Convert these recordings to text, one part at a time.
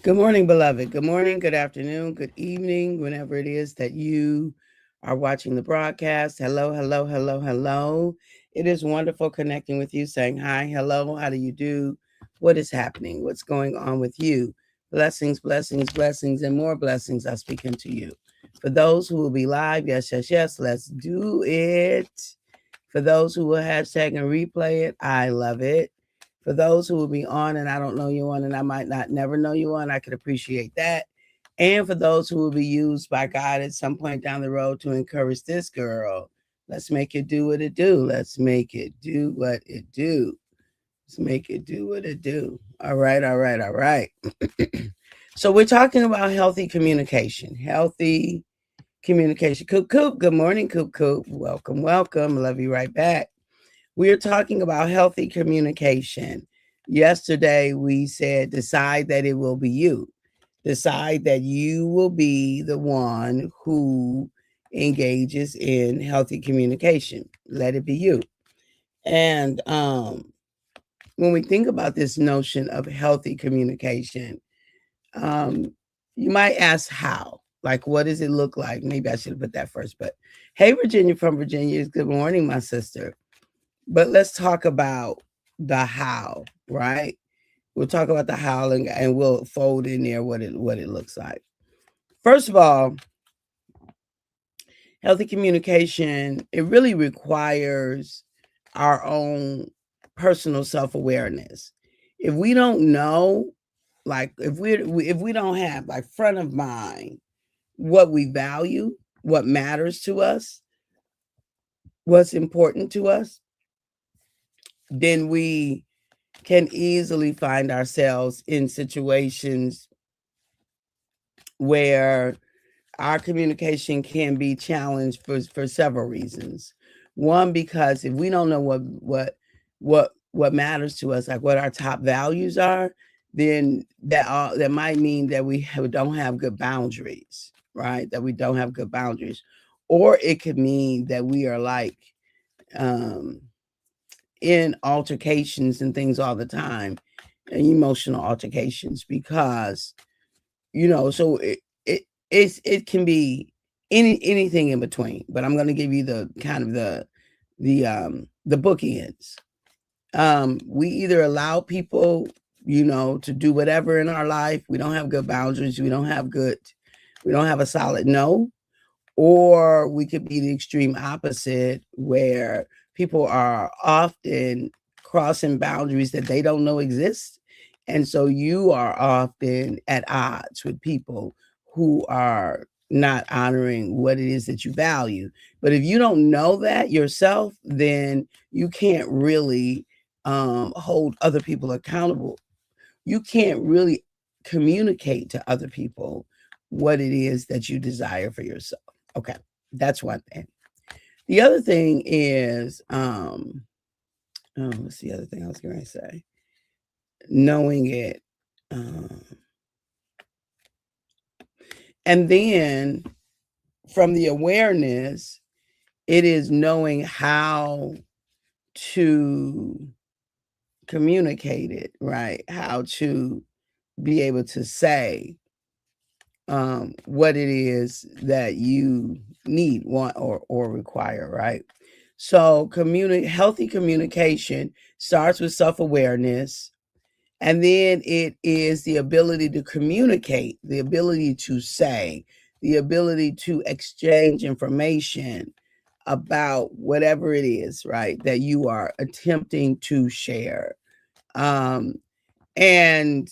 Good morning, beloved. Good morning, good afternoon, good evening, whenever it is that you are watching the broadcast. Hello, hello, hello, hello. It is wonderful connecting with you, saying hi, hello, how do you do? What is happening? What's going on with you? Blessings, blessings, blessings, and more blessings I speak into you. For those who will be live, yes, yes, yes, let's do it. For those who will hashtag and replay it, I love it. For those who will be on and I don't know you on and I might not never know you on, I could appreciate that. And for those who will be used by God at some point down the road to encourage this girl, let's make it do what it do. Let's make it do what it do. Let's make it do what it do. All right, all right, all right. So we're talking about healthy communication. Healthy communication. Coop Coop. Good morning, Coop Coop. Welcome, welcome. Love you right back. We're talking about healthy communication. Yesterday, we said decide that it will be you. Decide that you will be the one who engages in healthy communication. Let it be you. And when we think about this notion of healthy communication, um, you might ask how. Like, what does it look like? Maybe I should have put that first. But hey, Virginia from Virginia. Good morning, my sister. But let's talk about the how, right? We'll talk about the how and we'll fold in there what it looks like. First of all, healthy communication, it really requires our own personal self-awareness. If we don't know, like if we don't have like front of mind what we value, what matters to us, what's important to us, then we can easily find ourselves in situations where our communication can be challenged for several reasons. One, because if we don't know what matters to us, like what our top values are, then that might mean that don't have good boundaries, right? That we don't have good boundaries, or it could mean that we are like um, in altercations and things all the time, and emotional altercations, because so it can be anything in between, but I'm going to give you the kind of the bookends. We either allow people to do whatever in our life. We don't have good boundaries, we don't have a solid no. Or we could be the extreme opposite, where people are often crossing boundaries that they don't know exist. And so you are often at odds with people who are not honoring what it is that you value. But if you don't know that yourself, then you can't really hold other people accountable. You can't really communicate to other people what it is that you desire for yourself. Okay, that's one thing. The other thing is, what's the other thing I was going to say? Knowing it, um, and then from the awareness, it is knowing how to communicate it, right? How to be able to say what it is that you need, want, or require, right? So, healthy communication starts with self awareness, and then it is the ability to communicate, the ability to say, the ability to exchange information about whatever it is, right, that you are attempting to share. Um, and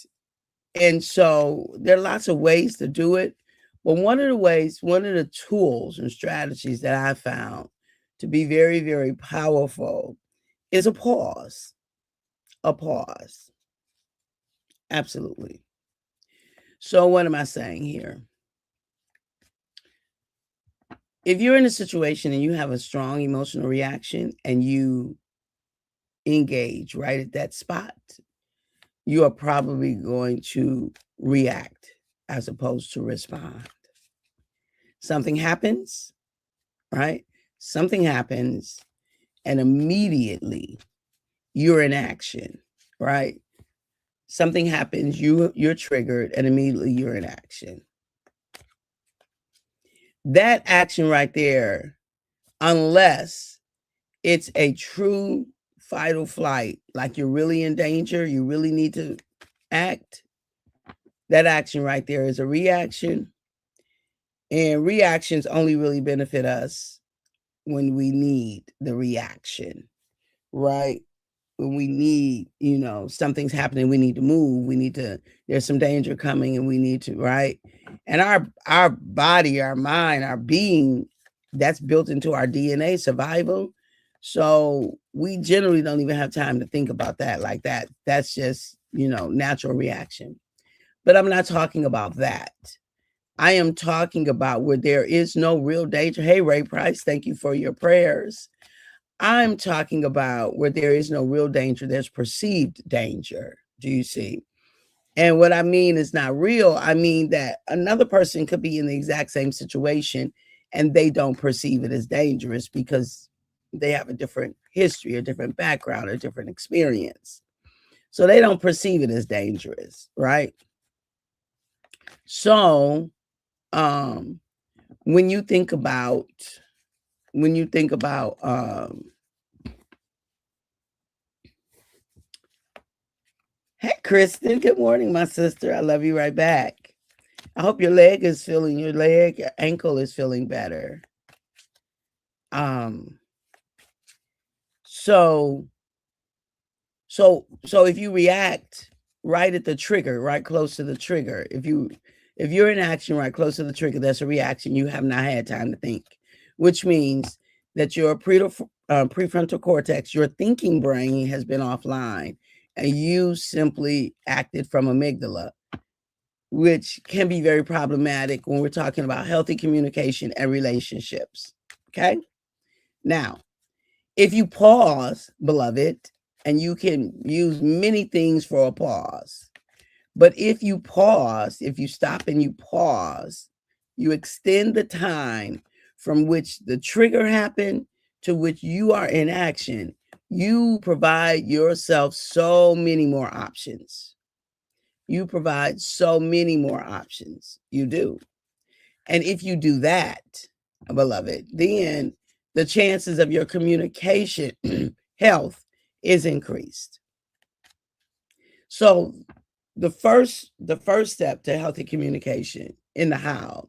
and so there are lots of ways to do it. But one of the tools and strategies that I found to be very, very powerful is a pause. A pause. Absolutely. So, what am I saying here? If you're in a situation and you have a strong emotional reaction and you engage right at that spot, you are probably going to react as opposed to respond. Something happens, right? Something happens, and immediately you're in action, right? something happens, you're triggered, and immediately you're in action. That action right there, unless it's a true fight or flight, like you're really in danger, you really need to act, that action right there is a reaction. And reactions only really benefit us when we need the reaction, right? When we need, something's happening, we need to move, there's some danger coming and we need to, right? And our body, our mind, our being, that's built into our DNA, survival. So we generally don't even have time to think about that like that. That's just, natural reaction. But I'm not talking about that. I am talking about where there is no real danger. Hey, Ray Price, thank you for your prayers. I'm talking about where there is no real danger, there's perceived danger. Do you see? And what I mean is not real. I mean that another person could be in the exact same situation and they don't perceive it as dangerous because they have a different history, a different background, a different experience. So they don't perceive it as dangerous, right? So when you think about hey Kristen, good morning, my sister. I love you right back. I hope your ankle is feeling better. So if you react right at the trigger, right close to the trigger, if you're in action right close to the trigger, that's a reaction. You have not had time to think, which means that your prefrontal cortex, your thinking brain, has been offline, and you simply acted from amygdala, which can be very problematic when we're talking about healthy communication and relationships. Okay. Now, if you pause, beloved, and you can use many things for a pause, but if you pause, if you stop and you pause, you extend the time from which the trigger happened to which you are in action, you provide yourself so many more options. You provide so many more options. You do. And if you do that, beloved, then the chances of your communication health is increased. So the first step to healthy communication in the how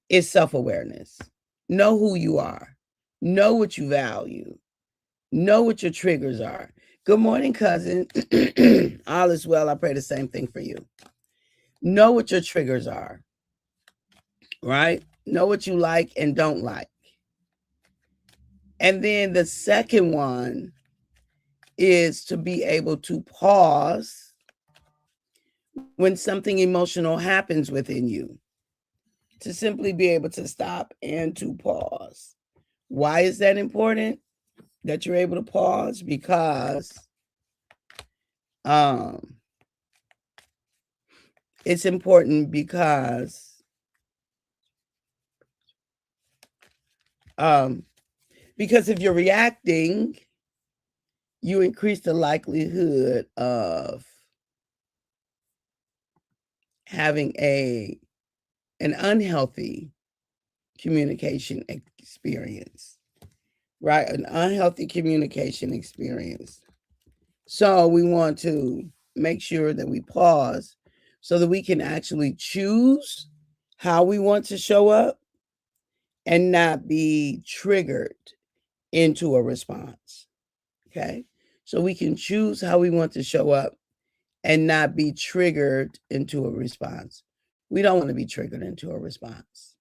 is self-awareness. Know who you are. Know what you value. Know what your triggers are. Good morning, cousin. All is well. I pray the same thing for you. Know what your triggers are, right? Know what you like and don't like. And then the second one is to be able to pause when something emotional happens within you, to simply be able to stop and to pause. Why is that important that you're able to pause? Because it's important because if you're reacting, you increase the likelihood of having an unhealthy communication experience, right? An unhealthy communication experience. So we want to make sure that we pause so that we can actually choose how we want to show up and not be triggered into a response. Okay. So we can choose how we want to show up and not be triggered into a response. We don't want to be triggered into a response.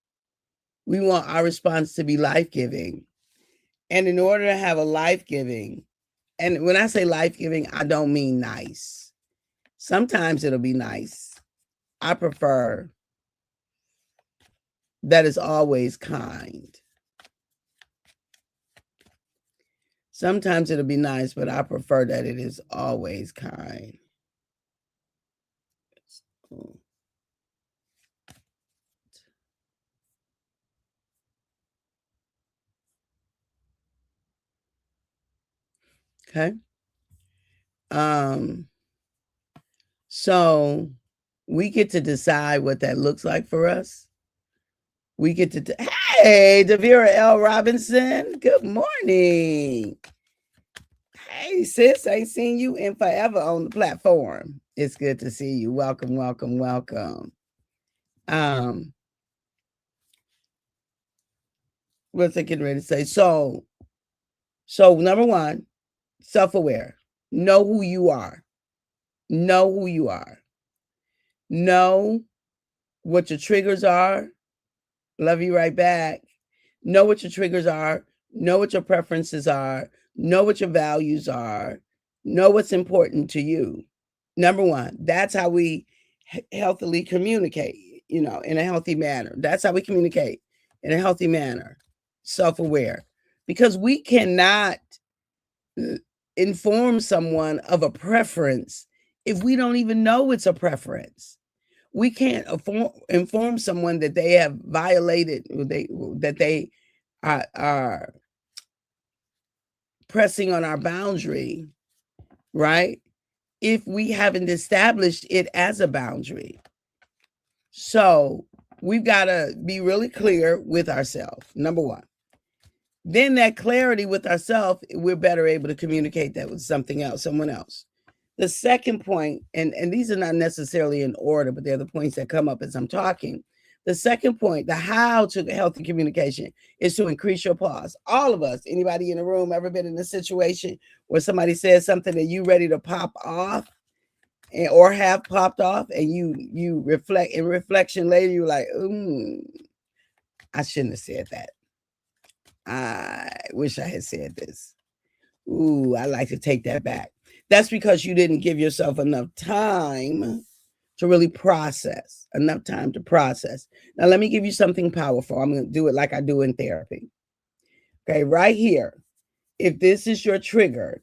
We want our response to be life-giving. And in order to have a life-giving, and when I say life-giving, I don't mean nice. Sometimes it'll be nice. I prefer that it's always kind. Sometimes it'll be nice, but I prefer that it is always kind. Okay. So we get to decide what that looks like for us. We get to, hey, Davira L. Robinson, good morning. Hey, sis, I ain't seen you in forever on the platform. It's good to see you. Welcome, welcome, welcome. What's I getting ready to say? So number one, self-aware. Know who you are. Know who you are. Know what your triggers are. Love you right back. Know what your triggers are. Know what your preferences are. Know what your values are. Know what's important to you. Number one, that's how we healthily communicate, in a healthy manner. That's how we communicate in a healthy manner, self-aware. Because we cannot inform someone of a preference if we don't even know it's a preference. We can't inform someone that they have violated, that they are pressing on our boundary, right? If we haven't established it as a boundary. So we've got to be really clear with ourselves, number one. Then that clarity with ourselves, we're better able to communicate that with someone else. The second point, and these are not necessarily in order, but they're the points that come up as I'm talking. The second point, the how to healthy communication, is to increase your pause. All of us, anybody in the room ever been in a situation where somebody says something that you ready to pop off or have popped off, and you reflect, in reflection later, you're like, I shouldn't have said that. I wish I had said this. Ooh, I like to take that back. That's because you didn't give yourself enough time to really process, enough time to process. Now, let me give you something powerful. I'm going to do it like I do in therapy. Okay, right here. If this is your trigger,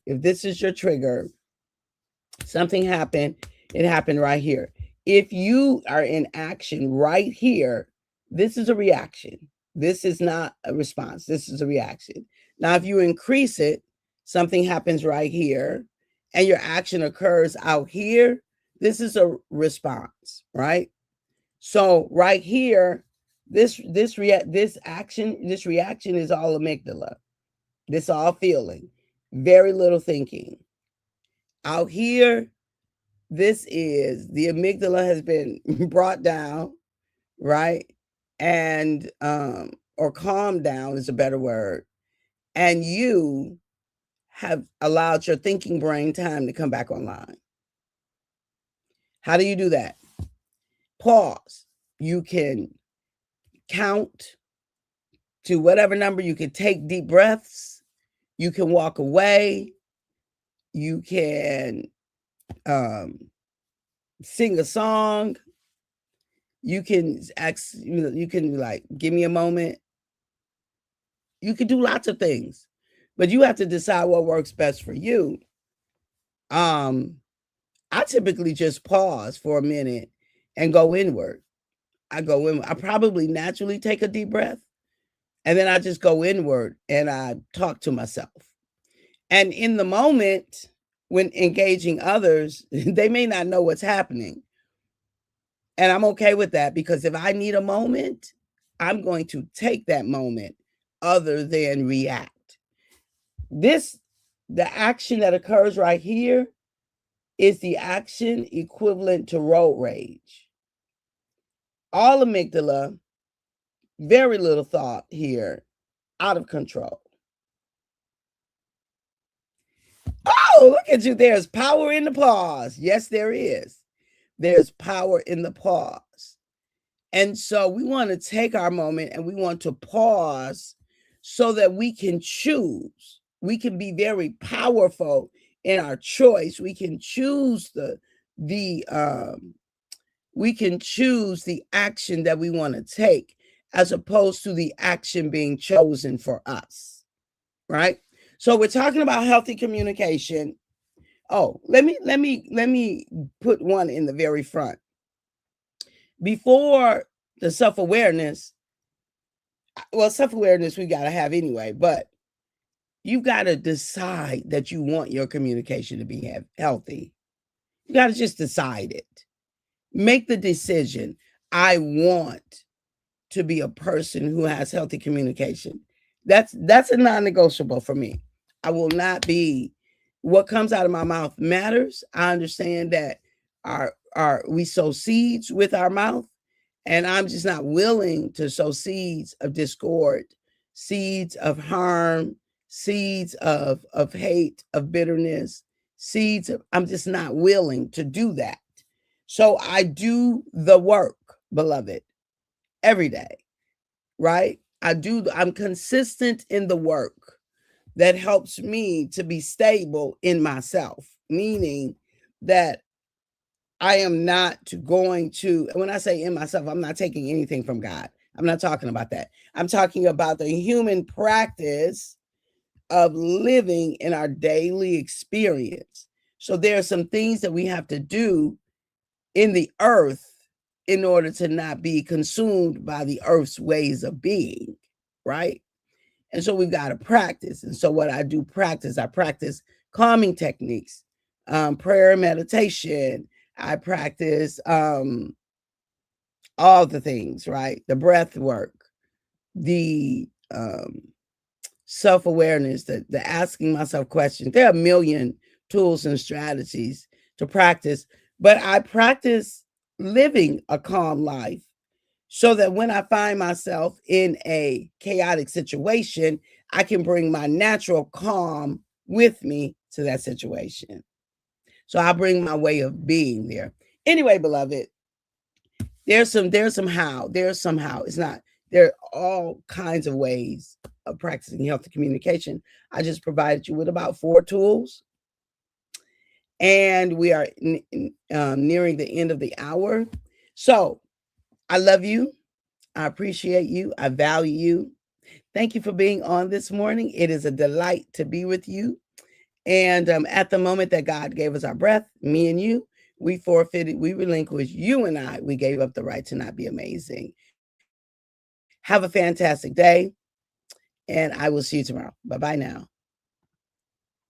something happened, it happened right here. If you are in action right here, this is a reaction. This is not a response. This is a reaction. Now, if you increase it, something happens right here, and your action occurs out here. This is a response, right? So right here, this reaction is all amygdala. This all feeling, very little thinking. Out here, this is the amygdala has been brought down, right? And or calmed down is a better word. And you have allowed your thinking brain time to come back online. How do you do that? Pause. You can count to whatever number. You can take deep breaths. You can walk away. You can sing a song. You can you can like, give me a moment. You can do lots of things, but you have to decide what works best for you. I typically just pause for a minute and go inward. I probably naturally take a deep breath, and then I just go inward and I talk to myself. And in the moment, when engaging others, they may not know what's happening. And I'm okay with that, because if I need a moment, I'm going to take that moment other than react. The action that occurs right here is the action equivalent to road rage. All amygdala, very little thought here, out of control. Oh, look at you. There's power in the pause. Yes, there is. There's power in the pause. And so we want to take our moment and we want to pause so that we can choose. We can be very powerful in our choice. We can choose we can choose the action that we want to take, as opposed to the action being chosen for us. Right? So we're talking about healthy communication. Oh, let me put one in the very front. Before the self-awareness, well, self-awareness we got to have anyway, but you've got to decide that you want your communication to be healthy. You got to just decide it. Make the decision. I want to be a person who has healthy communication. That's a non-negotiable for me. I will not be, what comes out of my mouth matters. I understand that our we sow seeds with our mouth, and I'm just not willing to sow seeds of discord, seeds of harm, seeds of hate, of bitterness, seeds of, I'm just not willing to do that. So I do the work, beloved, every day, right? I'm consistent in the work that helps me to be stable in myself, meaning that I am not going to, when I say in myself, I'm not taking anything from God. I'm not talking about that. I'm talking about the human practice of living in our daily experience. So there are some things that we have to do in the earth in order to not be consumed by the earth's ways of being, right? And so we've got to practice. And so what I do I practice calming techniques, prayer and meditation. I practice all the things, right? The breath work, the self-awareness, the asking myself questions. There are a million tools and strategies to practice, but I practice living a calm life so that when I find myself in a chaotic situation, I can bring my natural calm with me to that situation. So I bring my way of being there. Anyway, beloved, there's somehow, it's not, there are all kinds of ways of practicing healthy communication. I just provided you with about 4 tools. And we are nearing the end of the hour. So I love you. I appreciate you. I value you. Thank you for being on this morning. It is a delight to be with you. And at the moment that God gave us our breath, me and you, we forfeited, we relinquished, you and I, we gave up the right to not be amazing. Have a fantastic day. And I will see you tomorrow. Bye-bye now.